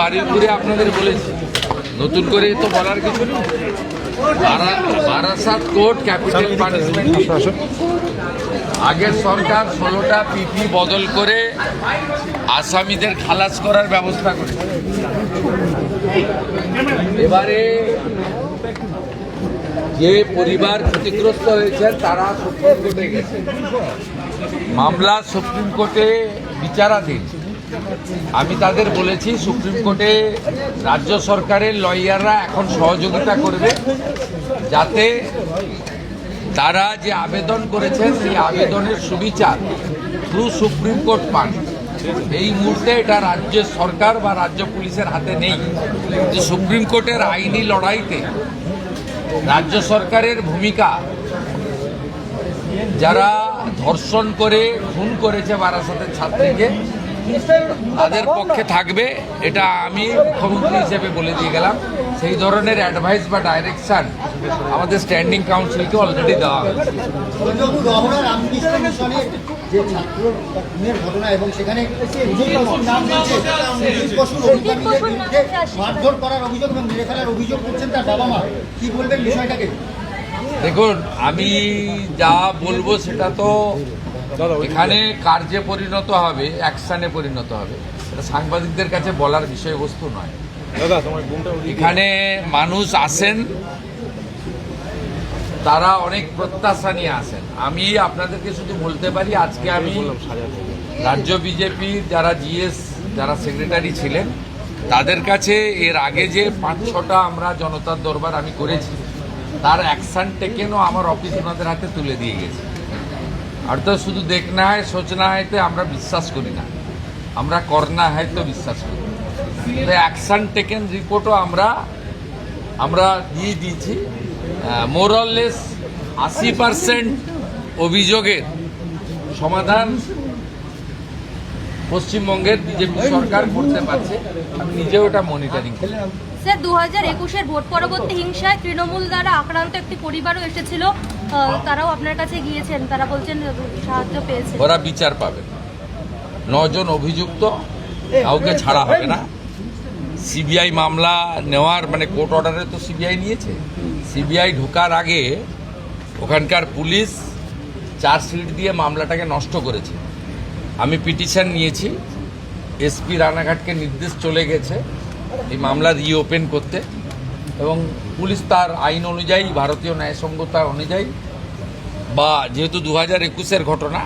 বাড়ির উপরে আপনাদের বলেছি, নতুন করে তো বলার কিছু নেই। বারাসাত কোর্ট ক্যাপিটাল পানিশমেন্ট, আগের সরকার 16টা পিপি বদল করে আসামিদের খালাস করার ব্যবস্থা করে। এবারে যে পরিবার ক্ষতিগ্রস্ত হয়েছেন তারা সুপ্রিম কোর্টে গেছে, মামলা সুপ্রিম কোর্টে বিচারাধীন। আমি তাদের বলেছি সুপ্রিম কোর্টে রাজ্য সরকারের লয়াররা এখন সহযোগিতা করবে, যাতে তারা যে আবেদন করেছেন সেই আবেদনের সুবিচার থ্রু সুপ্রিম কোর্ট পান। এই মুহূর্তে এটা রাজ্য সরকার বা রাজ্য পুলিশের হাতে নেই যে সুপ্রিম কোর্টের আইনি লড়াইতে রাজ্য সরকারের ভূমিকা, যারা ধর্ষণ করে খুন করেছে বারাসাতের ছাত্রীকে, তাদের পক্ষে থাকবে। এটা আমি মুখ্যমন্ত্রী হিসেবে বলে দিয়ে গেলাম। সেই ধরনের অ্যাডভাইস বা ডাইরেকশন আমাদের স্ট্যান্ডিং কাউন্সিলকে অলরেডি দেওয়া হয়েছে। দেখুন, আমি যা বলবো সেটা তো এখানে কার্যে পরিণত হবে, অ্যাকশনে পরিণত হবে। এটা সাংবাদিকদের কাছে বলার বিষয়বস্তু নয়। এখানে মানুষ আসেন, তারা অনেক প্রত্যাশা নিয়ে আসেন। আমি আপনাদেরকে শুধু বলতে পারি, আজকে আমি রাজ্য বিজেপির যারা সেক্রেটারি ছিলেন তাদের কাছে এর আগে যে 5-6টা আমরা জনতার দরবার আমি করেছি, তার অ্যাকশন টেকেনও আমার অফিস ওনাদের হাতে তুলে দিয়ে গেছে। আর তো শুধু দেখনা হয় সোচনা হয়তো আমরা বিশ্বাস করি না, আমরা করনা হয়তো বিশ্বাস করি। অ্যাকশন টেকেন রিপোর্টও আমরা দিয়ে দিয়েছি। মোরাললেস 80% অভিযোগের সমাধান পশ্চিমবঙ্গের বিজেপি সরকার করতে পারছে। আমি নিজেও ওটা মনিটরিং করি। স্যার, 2021-এর ভোট পরবর্তী হিংসায় তৃণমূল দ্বারা আক্রান্ত একটি পরিবারও এসেছিল, তারাও আপনার কাছে গিয়েছেন, তারা বলছেন সাহায্য পেয়েছে। ওরা বিচার পাবে। 9 জন অভিযুক্ত, কাউকে ছাড়া হবে না। সিবিআই মামলা নেওয়ার কোর্ট অর্ডারে তো সিবিআই নিয়েছে। সিবিআই ঢোকার আগে ওখানকার পুলিশ চার্জশিট দিয়ে মামলাটাকে নষ্ট করেছে। আমি পিটিশন নিয়েছি, এসপি রানাঘাটকে নির্দেশ চলে গেছে এই মামলা রিওপেন করতে, এবং পুলিশ তার আইন অনুযায়ী, ভারতীয় ন্যায়সঙ্গতা অনুযায়ী, বা যেহেতু 2021-এর ঘটনা,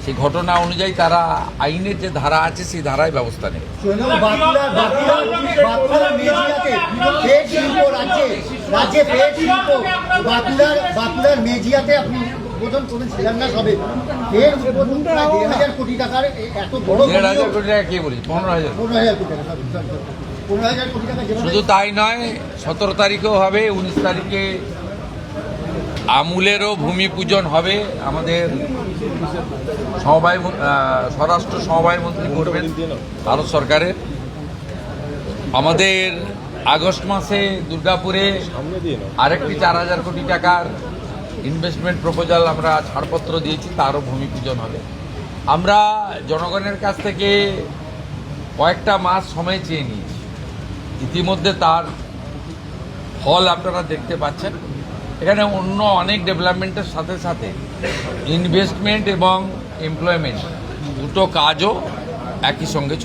সেই ঘটনা অনুযায়ী তারা আইনের যে ধারা আছে সেই ধারায় ব্যবস্থা নেবে। শুধু তাই নয়, 17 তারিখেও হবে, 19 তারিখে আমুলেরও ভূমি পূজন হবে। আমাদের স্বরাষ্ট্র সমবায় মন্ত্রী করবেন ভারত সরকারের। আমাদের আগস্ট মাসে দুর্গাপুরে আরেকটি 4000 কোটি টাকার ইনভেস্টমেন্ট প্রপোজাল আমরা ছাড়পত্র দিয়েছি, তারও ভূমি পূজন হবে। আমরা জনগণের কাছ থেকে কয়েকটা মাস সময় চেয়ে নিয়েছি, ইতিমধ্যে তার ফল আপনারা দেখতে পাচ্ছেন। এখানে অন্য অনেক ডেভেলপমেন্টের সাথে সাথে ইনভেস্টমেন্ট এবং এমপ্লয়মেন্ট দুটো কাজও একই সঙ্গে